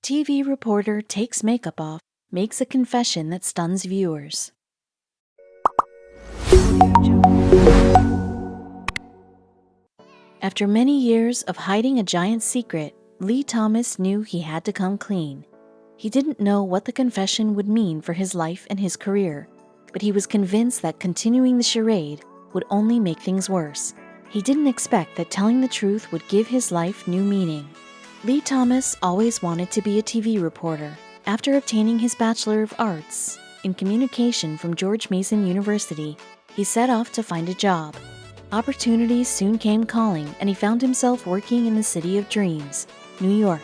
TV reporter takes makeup off, makes a confession that stuns viewers. After many years of hiding a giant secret, Lee Thomas knew he had to come clean. He didn't know what the confession would mean for his life and his career, but he was convinced that continuing the charade would only make things worse. He didn't expect that telling the truth would give his life new meaning. Lee Thomas always wanted to be a TV reporter. After obtaining his Bachelor of Arts in Communication from George Mason University, he set off to find a job. Opportunities soon came calling, and he found himself working in the city of dreams, New York.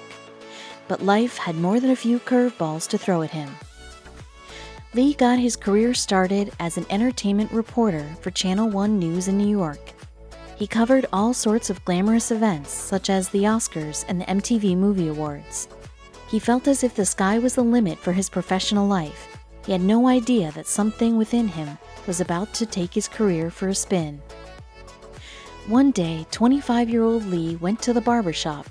But life had more than a few curveballs to throw at him. Lee got his career started as an entertainment reporter for Channel 1 News in New York. He covered all sorts of glamorous events, such as the Oscars and the MTV Movie Awards. He felt as if the sky was the limit for his professional life. He had no idea that something within him was about to take his career for a spin. One day, 25-year-old Lee went to the barber shop.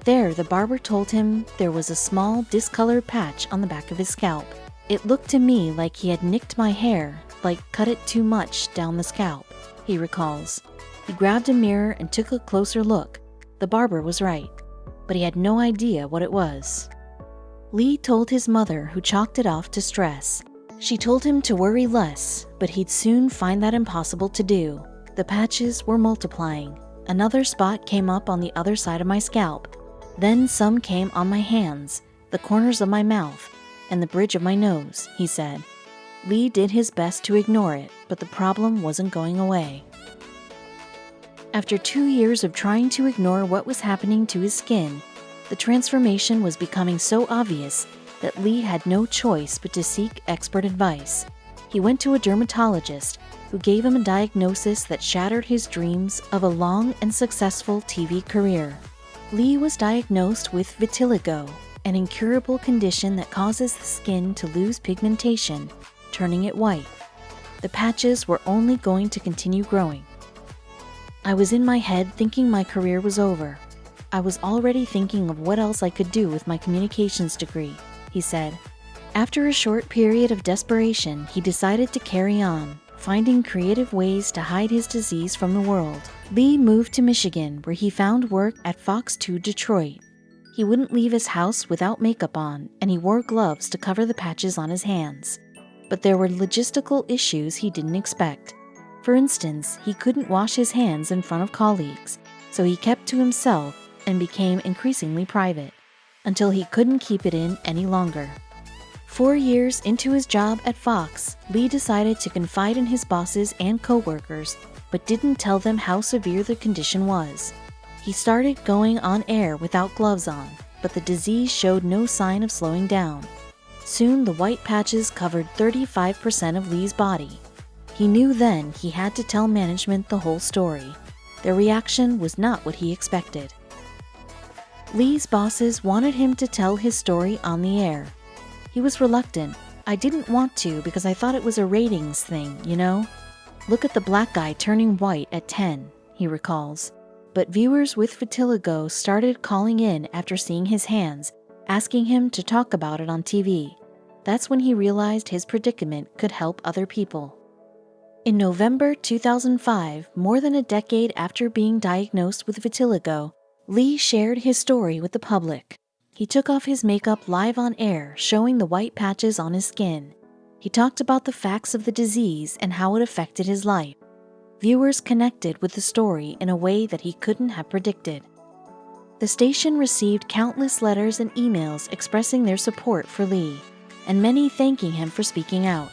There, the barber told him there was a small, discolored patch on the back of his scalp. "It looked to me like he had nicked my hair, like cut it too much down the scalp," he recalls. He grabbed a mirror and took a closer look. The barber was right, but he had no idea what it was. Lee told his mother, who chalked it off to stress. She told him to worry less, but he'd soon find that impossible to do. The patches were multiplying. Another spot came up on the other side of my scalp. Then some came on my hands, the corners of my mouth, and the bridge of my nose, he said. Lee did his best to ignore it, but the problem wasn't going away. After 2 years of trying to ignore what was happening to his skin, the transformation was becoming so obvious that Lee had no choice but to seek expert advice. He went to a dermatologist who gave him a diagnosis that shattered his dreams of a long and successful TV career. Lee was diagnosed with Vetilico, an incurable condition that causes the skin to lose pigmentation, turning it white. The patches were only going to continue growing. "I was in my head thinking my career was over. I was already thinking of what else I could do with my communications degree," he said. After a short period of desperation, he decided to carry on, finding creative ways to hide his disease from the world. Lee moved to Michigan, where he found work at Fox 2 Detroit. He wouldn't leave his house without makeup on, and he wore gloves to cover the patches on his hands. But there were logistical issues he didn't expect. For instance, he couldn't wash his hands in front of colleagues, so he kept to himself and became increasingly private, until he couldn't keep it in any longer. 4 years into his job at Fox, Lee decided to confide in his bosses and coworkers, but didn't tell them how severe the condition was. He started going on air without gloves on, but the disease showed no sign of slowing down. Soon the white patches covered 35% of Lee's body. He knew then he had to tell management the whole story. Their reaction was not what he expected. Lee's bosses wanted him to tell his story on the air. He was reluctant. "I didn't want to because I thought it was a ratings thing, you know? Look at the black guy turning white at 10, he recalls. But viewers with vitiligo started calling in after seeing his hands, asking him to talk about it on TV. That's when he realized his predicament could help other people. In November 2005, more than a decade after being diagnosed with vitiligo, Lee shared his story with the public. He took off his makeup live on air, showing the white patches on his skin. He talked about the facts of the disease and how it affected his life. Viewers connected with the story in a way that he couldn't have predicted. The station received countless letters and emails expressing their support for Lee, and many thanking him for speaking out.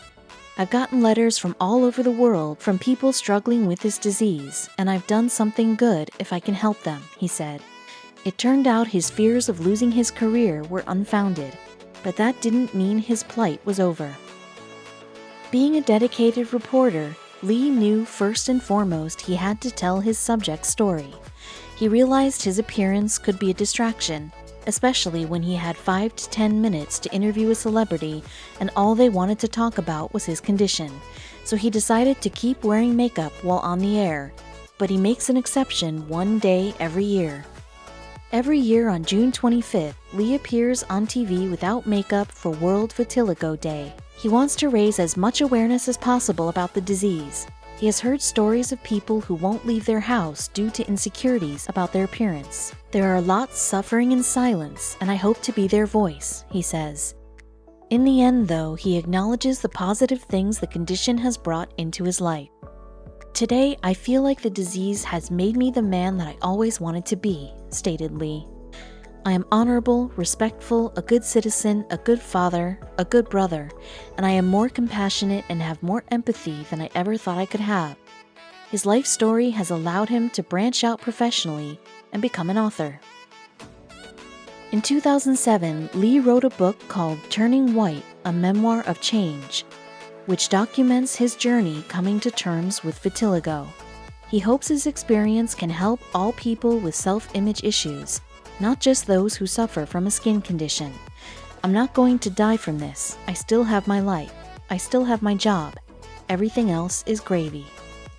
"I've gotten letters from all over the world from people struggling with this disease, and I've done something good if I can help them," he said. It turned out his fears of losing his career were unfounded, but that didn't mean his plight was over. Being a dedicated reporter, Lee knew first and foremost he had to tell his subject's story. He realized his appearance could be a distraction, especially when he had 5 to 10 minutes to interview a celebrity and all they wanted to talk about was his condition. So he decided to keep wearing makeup while on the air, but he makes an exception one day every year. Every year on June 25th, Lee appears on TV without makeup for World Vitiligo Day. He wants to raise as much awareness as possible about the disease. He has heard stories of people who won't leave their house due to insecurities about their appearance. There are lots suffering in silence, and I hope to be their voice, he says. In the end, though, he acknowledges the positive things the condition has brought into his life. Today, I feel like the disease has made me the man that I always wanted to be, stated Lee. I am honorable, respectful, a good citizen, a good father, a good brother, and I am more compassionate and have more empathy than I ever thought I could have. His life story has allowed him to branch out professionally and become an author. In 2007, Lee wrote a book called Turning White, a Memoir of Change, which documents his journey coming to terms with vitiligo. He hopes his experience can help all people with self-image issues, not just those who suffer from a skin condition. I'm not going to die from this. I still have my life. I still have my job. Everything else is gravy.